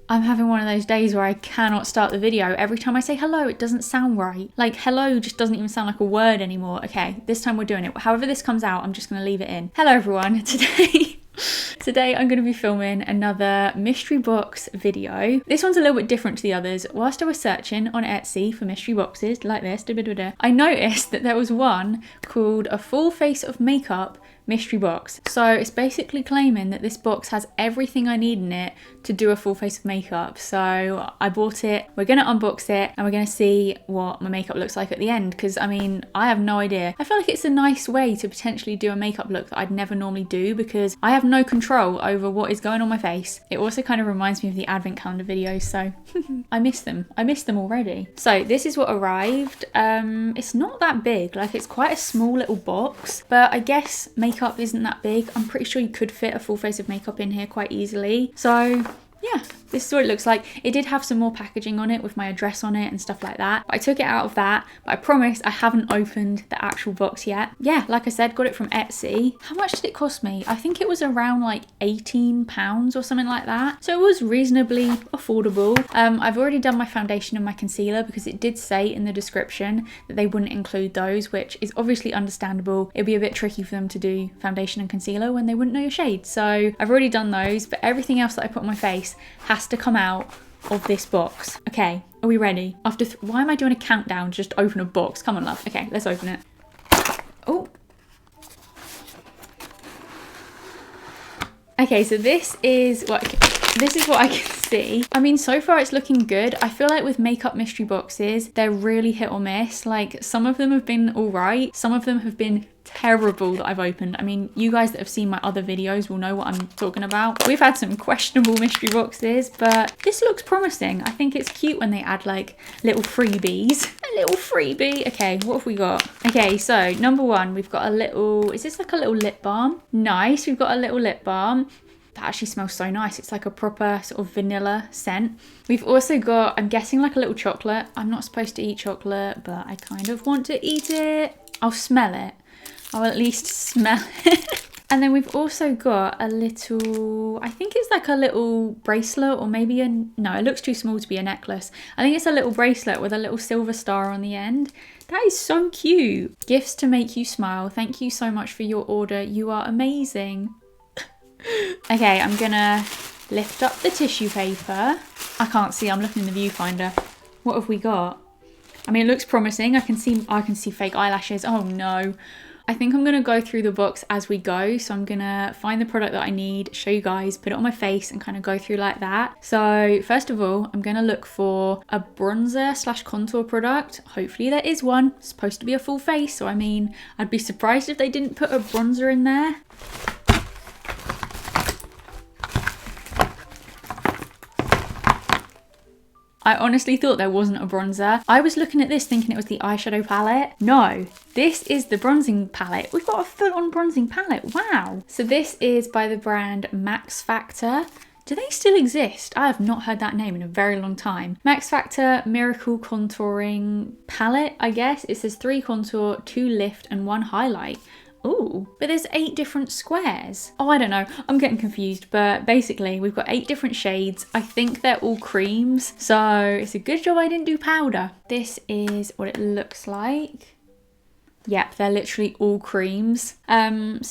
I'm having one of those days where I cannot start the video. Every time I say hello, it doesn't sound right. Like hello just doesn't even sound like a word anymore. Okay, this time we're doing it. However this comes out, I'm just going to leave it in. Hello everyone. Today I'm going to be filming another mystery box video. This one's a little bit different to the others. Whilst I was searching on Etsy for mystery boxes like this, I noticed that there was one called a full face of makeup mystery box. So it's basically claiming that this box has everything I need in it to do a full face of makeup. So I bought it, we're gonna unbox it, and we're gonna see what my makeup looks like at the end, because I mean, I have no idea. I feel like it's a nice way to potentially do a makeup look that I'd never normally do, because I have no control over what is going on my face. It also kind of reminds me of the advent calendar videos, so I miss them already. So this is what arrived. It's not that big, like it's quite a small little box, but I guess makeup isn't that big. I'm pretty sure you could fit a full face of makeup in here quite easily. So yeah, this is what it looks like. It did have some more packaging on it with my address on it and stuff like that. But I took it out of that, but I promise I haven't opened the actual box yet. Yeah, like I said, got it from Etsy. How much did it cost me? I think it was around like £18 or something like that. So it was reasonably affordable. I've already done my foundation and my concealer because it did say in the description that they wouldn't include those, which is obviously understandable. It'd be a bit tricky for them to do foundation and concealer when they wouldn't know your shade. So I've already done those, but everything else that I put on my face has to come out of this box. Okay, are we ready? After why am I doing a countdown to just open a box? Come on, love. Okay, let's open it. Oh. Okay, so this is what I can see. I mean, so far it's looking good. I feel like with makeup mystery boxes, they're really hit or miss. Like some of them have been all right. Some of them have been terrible that I've opened. I mean, you guys that have seen my other videos will know what I'm talking about. We've had some questionable mystery boxes, but this looks promising. I think it's cute when they add like little freebies. A little freebie. Okay, what have we got? Okay, so number one, we've got a little, is this like a little lip balm? Nice, we've got a little lip balm. That actually smells so nice. It's like a proper sort of vanilla scent. We've also got, I'm guessing like a little chocolate. I'm not supposed to eat chocolate, but I kind of want to eat it. I'll smell it. I'll at least smell it. And then we've also got a little, I think it's like a little bracelet, or maybe no, it looks too small to be a necklace. I think it's a little bracelet with a little silver star on the end. That is so cute. Gifts to make you smile. Thank you so much for your order. You are amazing. Okay, I'm gonna lift up the tissue paper. I can't see, I'm looking in the viewfinder. What have we got? I mean, it looks promising. I can see fake eyelashes. Oh no. I think I'm gonna go through the box as we go. So I'm gonna find the product that I need, show you guys, put it on my face and kind of go through like that. So first of all, I'm gonna look for a bronzer slash contour product. Hopefully there is one. It's supposed to be a full face. So I mean, I'd be surprised if they didn't put a bronzer in there. I honestly thought there wasn't a bronzer. I was looking at this thinking it was the eyeshadow palette. No, this is the bronzing palette. We've got a full-on bronzing palette. Wow. So this is by the brand Max Factor. Do they still exist? I have not heard that name in a very long time. Max Factor Miracle Contouring Palette, I guess. It says 3 contour, 2 lift, and 1 highlight. Ooh, but there's 8 different squares. Oh, I don't know. I'm getting confused, but basically we've got 8 different shades. I think they're all creams, so it's a good job I didn't do powder. This is what it looks like. Yep, they're literally all creams. So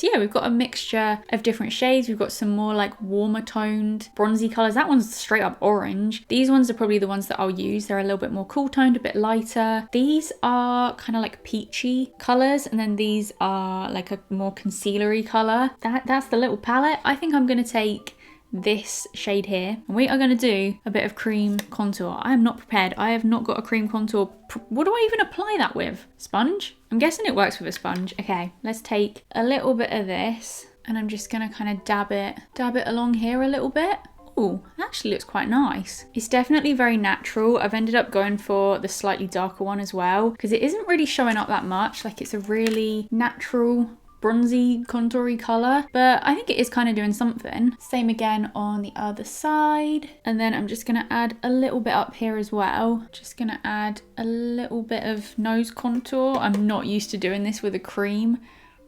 yeah, we've got a mixture of different shades. We've got some more like warmer toned bronzy colors. That one's straight up orange. These ones are probably the ones that I'll use. They're a little bit more cool toned, a bit lighter. These are kind of like peachy colors, and then these are like a more concealery color. That's the little palette. I think I'm gonna take this shade here, and we are going to do a bit of cream contour. I am not prepared. I have not got a cream contour. What do I even apply that with? Sponge? I'm guessing it works with a sponge. Okay, let's take a little bit of this, and I'm just going to kind of dab it along here a little bit. Oh, actually looks quite nice. It's definitely very natural. I've ended up going for the slightly darker one as well, because it isn't really showing up that much. Like, it's a really natural bronzy contoury color, but I think it is kind of doing something. Same again on the other side, and then I'm just gonna add a little bit up here as well. Just gonna add a little bit of nose contour. I'm not used to doing this with a cream.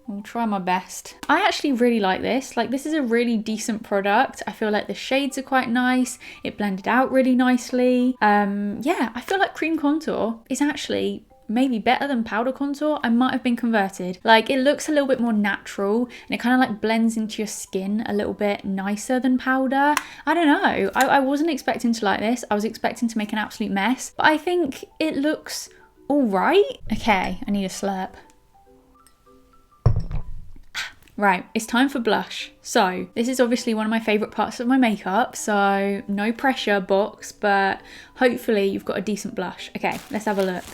I'll try my best. I actually really like this. Like, this is a really decent product. I feel like the shades are quite nice. It blended out really nicely. Yeah, I feel like cream contour is actually maybe better than powder contour. I might have been converted. Like, it looks a little bit more natural and it kind of like blends into your skin a little bit nicer than powder. I don't know. I wasn't expecting to like this. I was expecting to make an absolute mess, but I think it looks all right. Okay, I need a slurp. Right, it's time for blush. So this is obviously one of my favourite parts of my makeup, so no pressure box, but hopefully you've got a decent blush. Okay, let's have a look.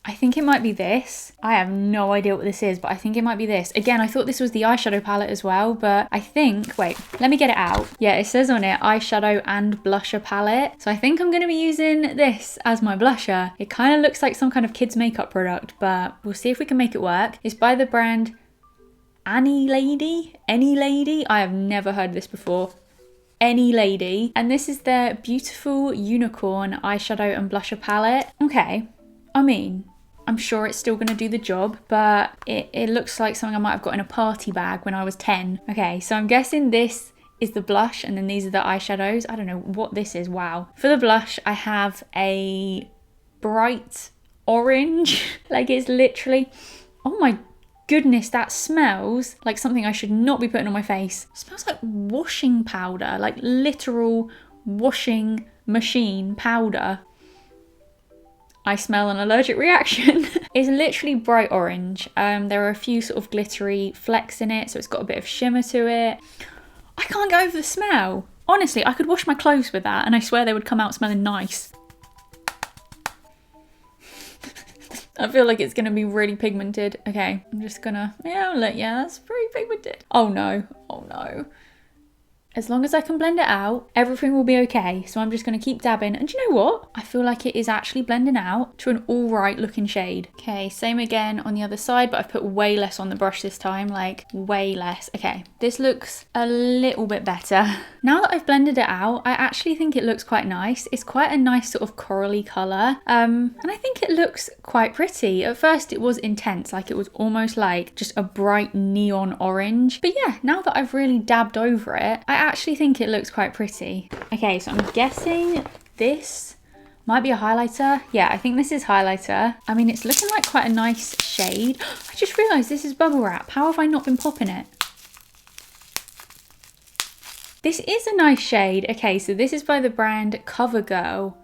I think it might be this. I have no idea what this is, but I think it might be this. Again, I thought this was the eyeshadow palette as well, but I think, wait, let me get it out. Yeah, it says on it, eyeshadow and blusher palette. So I think I'm going to be using this as my blusher. It kind of looks like some kind of kids makeup product, but we'll see if we can make it work. It's by the brand Any Lady. I have never heard of this before. Any Lady. And this is their beautiful unicorn eyeshadow and blusher palette. Okay, I mean, I'm sure it's still going to do the job, but it looks like something I might have got in a party bag when I was 10. Okay, so I'm guessing this is the blush and then these are the eyeshadows. I don't know what this is. Wow. For the blush, I have a bright orange. Like, it's literally, oh my goodness, that smells like something I should not be putting on my face. It smells like washing powder, like literal washing machine powder. I smell an allergic reaction. It's literally bright orange. There are a few sort of glittery flecks in it, so it's got a bit of shimmer to it. I can't get over the smell. Honestly, I could wash my clothes with that and I swear they would come out smelling nice. I feel like it's gonna be really pigmented. Okay, I'm just gonna, yeah, that's pretty pigmented. Oh no, oh no. As long as I can blend it out, everything will be okay. So I'm just going to keep dabbing. And do you know what? I feel like it is actually blending out to an all right looking shade. Okay, same again on the other side, but I've put way less on the brush this time, like way less. Okay, this looks a little bit better. Now that I've blended it out, I actually think it looks quite nice. It's quite a nice sort of corally colour. And I think it looks quite pretty. At first it was intense, like it was almost like just a bright neon orange. But yeah, now that I've really dabbed over it, I actually think it looks quite pretty. Okay, so I'm guessing this might be a highlighter. Yeah, I think this is highlighter. I mean, it's looking like quite a nice shade. I just realised this is bubble wrap. How have I not been popping it? This is a nice shade. Okay, so this is by the brand CoverGirl.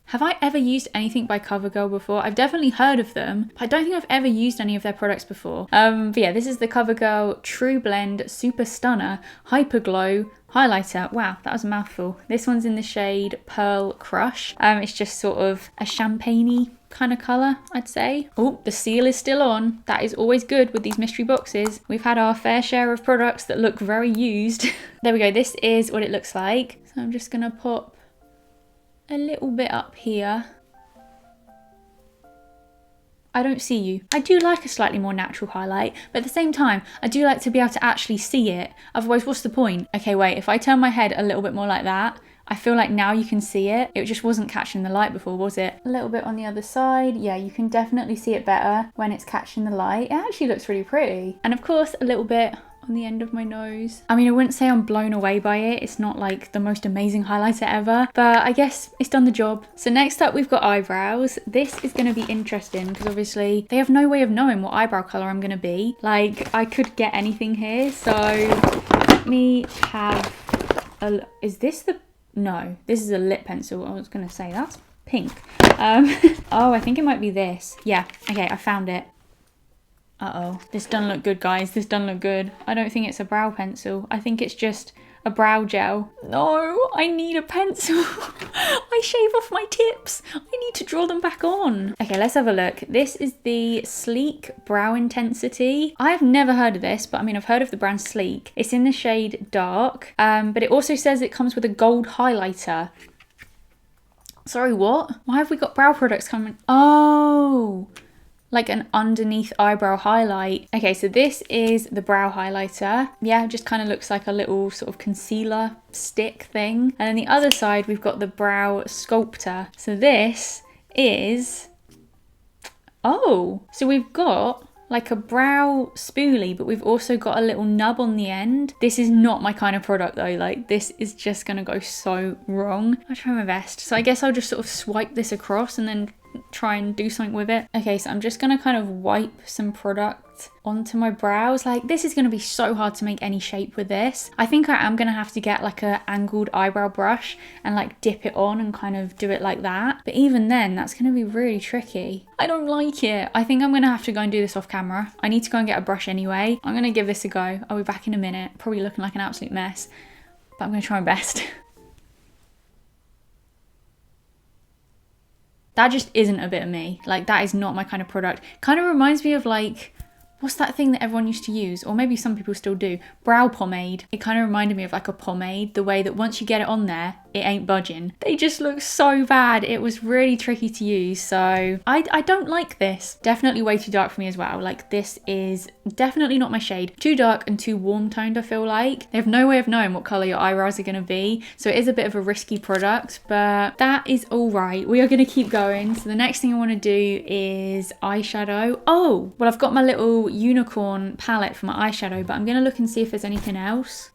Have I ever used anything by CoverGirl before? I've definitely heard of them, but I don't think I've ever used any of their products before. But yeah, this is the CoverGirl True Blend Super Stunner Hyper Glow Highlighter. Wow, that was a mouthful. This one's in the shade Pearl Crush. It's just sort of a champagne-y kind of colour, I'd say. Oh, the seal is still on. That is always good with these mystery boxes. We've had our fair share of products that look very used. There we go. This is what it looks like. So I'm just gonna pop a little bit up here. I don't see you. I do like a slightly more natural highlight, but at the same time, I do like to be able to actually see it. Otherwise, what's the point? Okay, wait, if I turn my head a little bit more like that, I feel like now you can see it. It just wasn't catching the light before, was it? A little bit on the other side. Yeah, you can definitely see it better when it's catching the light. It actually looks really pretty. And of course, a little bit on the end of my nose. I mean, I wouldn't say I'm blown away by it. It's not like the most amazing highlighter ever, but I guess it's done the job. So next up, we've got eyebrows. This is going to be interesting because obviously they have no way of knowing what eyebrow color I'm going to be. Like, I could get anything here. So let me have a, is this the, no, this is a lip pencil. I was going to say that's pink. Oh, I think it might be this. Yeah, okay, I found it. Uh-oh, this doesn't look good, guys. This doesn't look good. I don't think it's a brow pencil. I think it's just a brow gel. No, I need a pencil. I shave off my tips. I need to draw them back on. Okay, let's have a look. This is the Sleek Brow Intensity. I've never heard of this, but I mean, I've heard of the brand Sleek. It's in the shade Dark, but it also says it comes with a gold highlighter. Sorry, what? Why have we got brow products coming? Oh, like an underneath eyebrow highlight. Okay, so this is the brow highlighter. Yeah, it just kind of looks like a little sort of concealer stick thing. And then the other side, we've got the brow sculptor. So this is Oh, so we've got like a brow spoolie, but we've also got a little nub on the end. This is not my kind of product though. Like, this is just gonna go so wrong. I'll try my best. So I guess I'll just sort of swipe this across and then try and do something with it. Okay, so I'm just gonna kind of wipe some product onto my brows. Like, this is gonna be so hard to make any shape with this. I think I am gonna have to get like a angled eyebrow brush and like dip it on and kind of do it like that. But even then, that's gonna be really tricky. I don't like it. I think I'm gonna have to go and do this off camera. I need to go and get a brush anyway. I'm gonna give this a go. I'll be back in a minute, probably looking like an absolute mess, but I'm gonna try my best. That just isn't a bit of me. Like, that is not my kind of product. Kind of reminds me of like, what's that thing that everyone used to use? Or maybe some people still do. Brow pomade. It kind of reminded me of like a pomade. The way that once you get it on there, it ain't budging. They just look so bad. It was really tricky to use. So I don't like this. Definitely way too dark for me as well. Like, this is definitely not my shade. Too dark and too warm toned, I feel like. They have no way of knowing what colour your eyebrows are going to be. So it is a bit of a risky product, but that is all right. We are going to keep going. So the next thing I want to do is eyeshadow. Oh, well, I've got my little unicorn palette for my eyeshadow, but I'm going to look and see if there's anything else.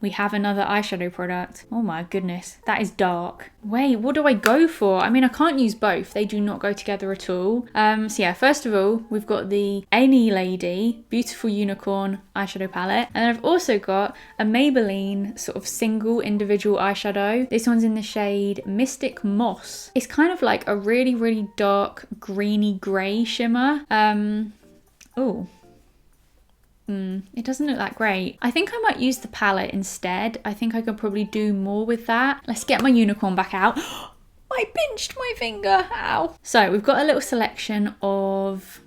We have another eyeshadow product. Oh my goodness, that is dark. Wait, what do I go for? I mean, I can't use both. They do not go together at all. So yeah, first of all, we've got the Any Lady Beautiful Unicorn eyeshadow palette. And then I've also got a Maybelline sort of single individual eyeshadow. This one's in the shade Mystic Moss. It's kind of like a really, really dark greeny grey shimmer. Oh. It doesn't look that great. I think I might use the palette instead. I think I could probably do more with that. Let's get my unicorn back out. I pinched my finger, ow. So we've got a little selection of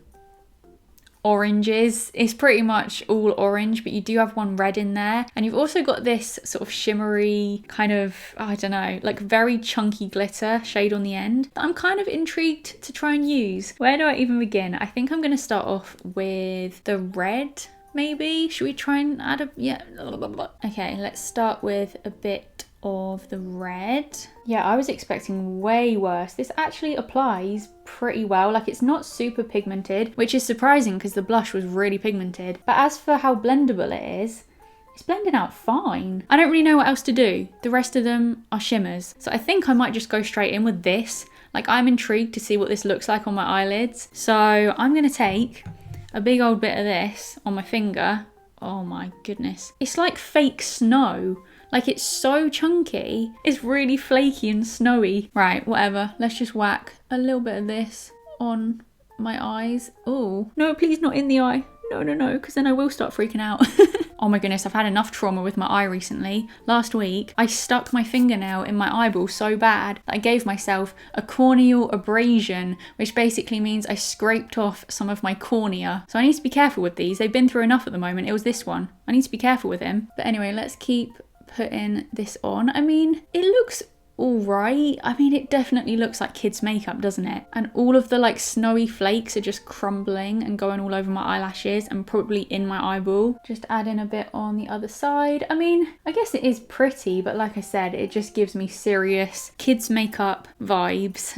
oranges. It's pretty much all orange, but you do have one red in there. And you've also got this sort of shimmery kind of, I don't know, like very chunky glitter shade on the end that I'm kind of intrigued to try and use. Where do I even begin? I think I'm going to start off with the red. Maybe? Should we try and add a... yeah. Okay, let's start with a bit of the red. Yeah, I was expecting way worse. This actually applies pretty well. Like, it's not super pigmented, which is surprising because the blush was really pigmented. But as for how blendable it is, it's blending out fine. I don't really know what else to do. The rest of them are shimmers. So I think I might just go straight in with this. Like, I'm intrigued to see what this looks like on my eyelids. So I'm going to take a big old bit of this on my finger. Oh my goodness. It's like fake snow. Like, it's so chunky. It's really flaky and snowy. Right, whatever. Let's just whack a little bit of this on my eyes. Oh, no, please not in the eye. No, because then I will start freaking out. Oh my goodness, I've had enough trauma with my eye recently. Last week, I stuck my fingernail in my eyeball so bad that I gave myself a corneal abrasion, which basically means I scraped off some of my cornea. So I need to be careful with these. They've been through enough at the moment. It was this one. I need to be careful with him. But anyway, let's keep putting this on. I mean, it looks all right. I mean, it definitely looks like kids' makeup, doesn't it? And all of the like snowy flakes are just crumbling and going all over my eyelashes and probably in my eyeball. Just add in a bit on the other side. I mean, I guess it is pretty, but like I said, it just gives me serious kids' makeup vibes.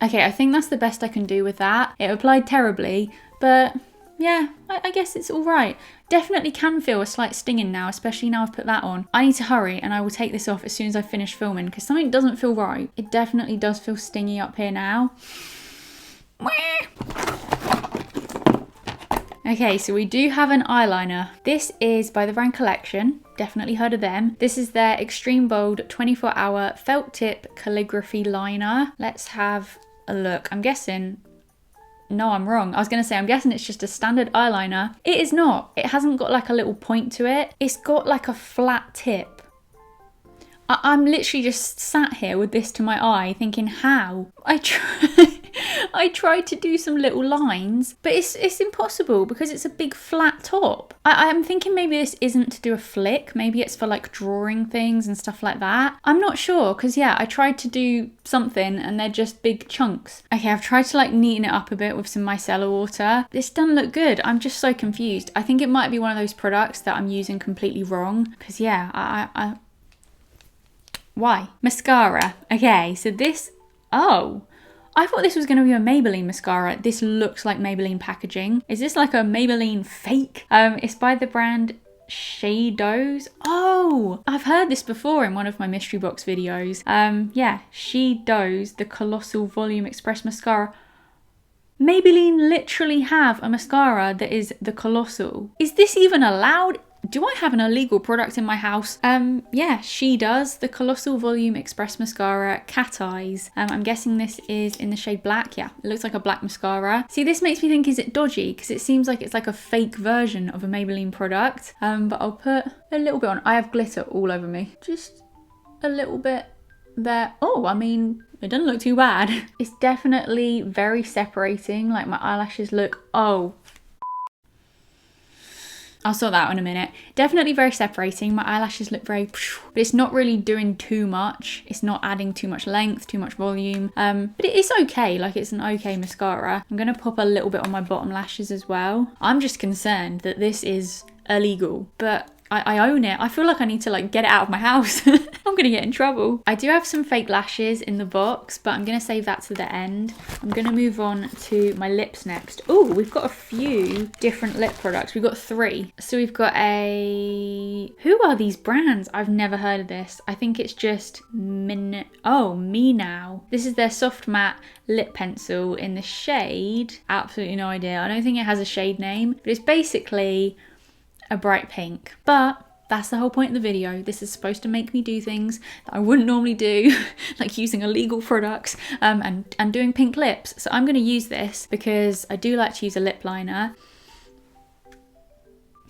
Okay, I think that's the best I can do with that. It applied terribly, but yeah, I guess it's all right. Definitely can feel a slight stinging now, especially now I've put that on. I need to hurry and I will take this off as soon as I finish filming because something doesn't feel right. It definitely does feel stingy up here now. Okay, so we do have an eyeliner. This is by the Brand Collection. Definitely heard of them. This is their Extreme Bold 24-hour felt tip calligraphy liner. Let's have a look. I'm guessing... no, I'm wrong. I was going to say, I'm guessing it's just a standard eyeliner. It is not. It hasn't got like a little point to it. It's got like a flat tip. I'm literally just sat here with this to my eye thinking, how? I tried to do some little lines, but it's impossible because it's a big flat top. I'm thinking maybe this isn't to do a flick. Maybe it's for like drawing things and stuff like that. I'm not sure because yeah, I tried to do something and they're just big chunks. Okay, I've tried to like neaten it up a bit with some micellar water. This doesn't look good. I'm just so confused. I think it might be one of those products that I'm using completely wrong because yeah, why? Mascara. Okay, so this, oh, I thought this was going to be a Maybelline mascara. This looks like Maybelline packaging. Is this like a Maybelline fake? It's by the brand Shadows. Oh, I've heard this before in one of my mystery box videos. Yeah, Shadows, the Colossal Volume Express Mascara. Maybelline literally have a mascara that is the Colossal. Is this even allowed? Do I have an illegal product in my house? Yeah, she does. The Colossal Volume Express Mascara, Cat Eyes. I'm guessing this is in the shade black. Yeah, it looks like a black mascara. See, this makes me think, is it dodgy? Because it seems like it's like a fake version of a Maybelline product. But I'll put a little bit on. I have glitter all over me. Just a little bit there. Oh, I mean, it doesn't look too bad. It's definitely very separating. Like my eyelashes look, oh, I'll sort that out in a minute. Definitely very separating. My eyelashes look very, but it's not really doing too much. It's not adding too much length, too much volume. But it's okay. Like, it's an okay mascara. I'm going to pop a little bit on my bottom lashes as well. I'm just concerned that this is illegal, but I own it. I feel like I need to like get it out of my house. I'm gonna get in trouble. I do have some fake lashes in the box, but I'm gonna save that to the end. I'm gonna move on to my lips next. Oh, we've got a few different lip products. We've got 3. So we've got who are these brands? I've never heard of this. I think it's just Me Now. This is their soft matte lip pencil in the shade. Absolutely no idea. I don't think it has a shade name, but it's basically a bright pink. But that's the whole point of the video. This is supposed to make me do things that I wouldn't normally do, like using illegal products and doing pink lips. So I'm going to use this because I do like to use a lip liner.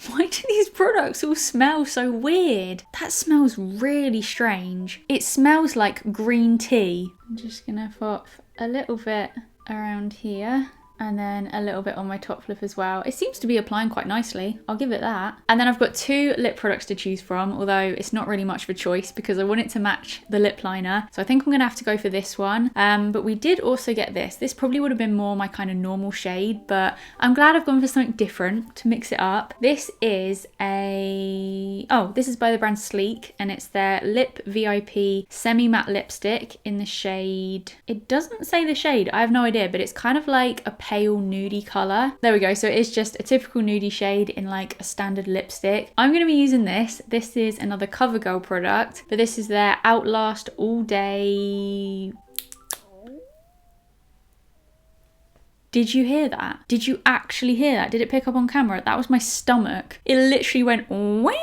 Why do these products all smell so weird? That smells really strange. It smells like green tea. I'm just going to pop a little bit around here. And then a little bit on my top lip as well. It seems to be applying quite nicely. I'll give it that. And then I've got 2 lip products to choose from, although it's not really much of a choice because I want it to match the lip liner. So I think I'm gonna have to go for this one. But we did also get this. This probably would have been more my kind of normal shade, but I'm glad I've gone for something different to mix it up. This is this is by the brand Sleek, and it's their Lip VIP Semi-Matte Lipstick in the shade, it doesn't say the shade, I have no idea, but it's kind of like a pale nudie colour. There we go. So it's just a typical nudie shade in like a standard lipstick. I'm going to be using this. This is another CoverGirl product, but this is their Outlast All Day. Did you hear that? Did you actually hear that? Did it pick up on camera? That was my stomach. It literally went wow.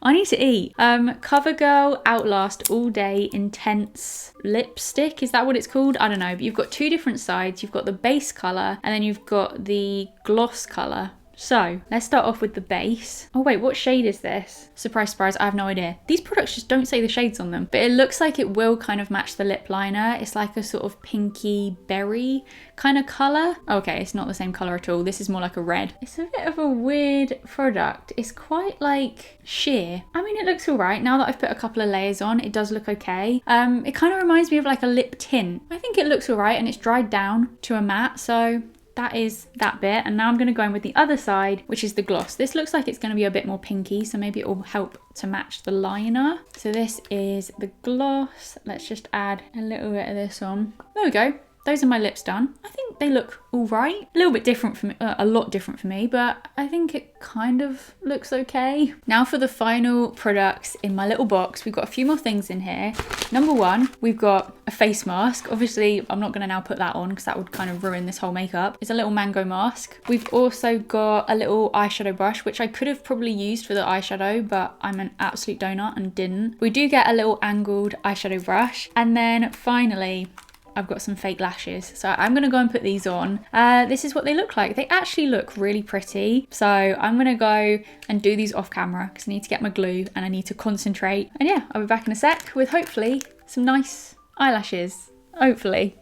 I need to eat. CoverGirl Outlast All Day Intense Lipstick. Is that what it's called? I don't know. But you've got 2 different sides. You've got the base colour and then you've got the gloss colour. So let's start off with the base. Oh wait, what shade is this? Surprise, surprise, I have no idea. These products just don't say the shades on them, but it looks like it will kind of match the lip liner. It's like a sort of pinky berry kind of colour. Okay, it's not the same colour at all. This is more like a red. It's a bit of a weird product. It's quite like sheer. I mean, it looks all right. Now that I've put a couple of layers on, it does look okay. It kind of reminds me of like a lip tint. I think it looks all right, and it's dried down to a matte, so that is that bit. And now I'm going to go in with the other side, which is the gloss. This looks like it's going to be a bit more pinky, so maybe it will help to match the liner. So this is the gloss. Let's just add a little bit of this on. There we go. Those are my lips done. I think they look all right. A little bit different for me, a lot different for me, but I think it kind of looks okay. Now for the final products in my little box, we've got a few more things in here. Number 1, we've got a face mask. Obviously, I'm not gonna now put that on because that would kind of ruin this whole makeup. It's a little mango mask. We've also got a little eyeshadow brush, which I could have probably used for the eyeshadow, but I'm an absolute donut and didn't. We do get a little angled eyeshadow brush. And then finally, I've got some fake lashes. So I'm gonna go and put these on. This is what they look like. They actually look really pretty. So I'm gonna go and do these off camera because I need to get my glue and I need to concentrate. And yeah, I'll be back in a sec with hopefully some nice eyelashes, hopefully.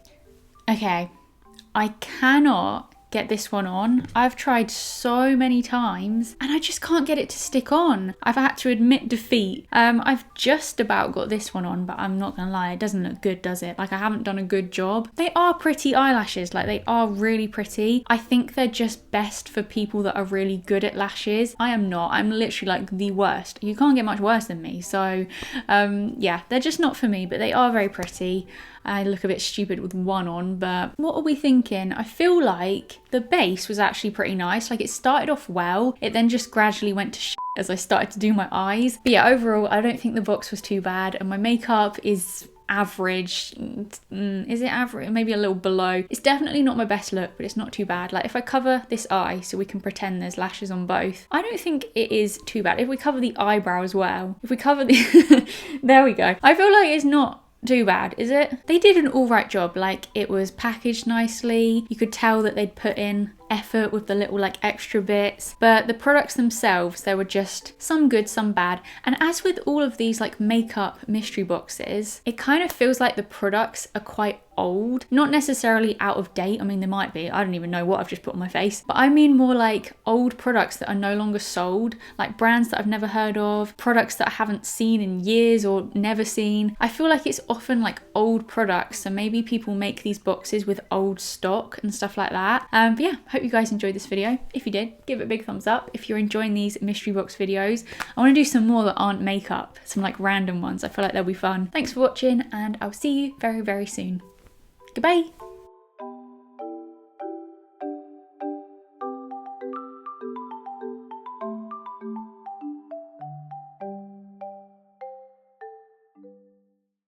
Okay, I cannot get this one on. I've tried so many times and I just can't get it to stick on. I've had to admit defeat. I've just about got this one on, but I'm not gonna lie, it doesn't look good, does it? Like, I haven't done a good job. They are pretty eyelashes, like they are really pretty. I think they're just best for people that are really good at lashes. I am not. I'm literally like the worst. You can't get much worse than me. So yeah, they're just not for me, but they are very pretty. I look a bit stupid with one on, but what are we thinking? I feel like the base was actually pretty nice. Like, it started off well, it then just gradually went to shit as I started to do my eyes. But yeah, overall, I don't think the box was too bad, and my makeup is average. Is it average? Maybe a little below. It's definitely not my best look, but it's not too bad. Like, if I cover this eye so we can pretend there's lashes on both, I don't think it is too bad. If we cover the eyebrow as well, if we cover the there we go. I feel like it's not too bad, is it? They did an all right job. Like, it was packaged nicely. You could tell that they'd put in effort with the little like extra bits, but the products themselves, there were just some good, some bad. And as with all of these like makeup mystery boxes, it kind of feels like the products are quite old, not necessarily out of date. I mean, they might be, I don't even know what I've just put on my face, but I mean more like old products that are no longer sold, like brands that I've never heard of, products that I haven't seen in years or never seen. I feel like it's often like old products, so maybe people make these boxes with old stock and stuff like that. But yeah, hope you guys enjoyed this video. If you did, give it a big thumbs up. If you're enjoying these mystery box videos, I want to do some more that aren't makeup, some like random ones. I feel like they'll be fun. Thanks for watching, and I'll see you very, very soon. Goodbye.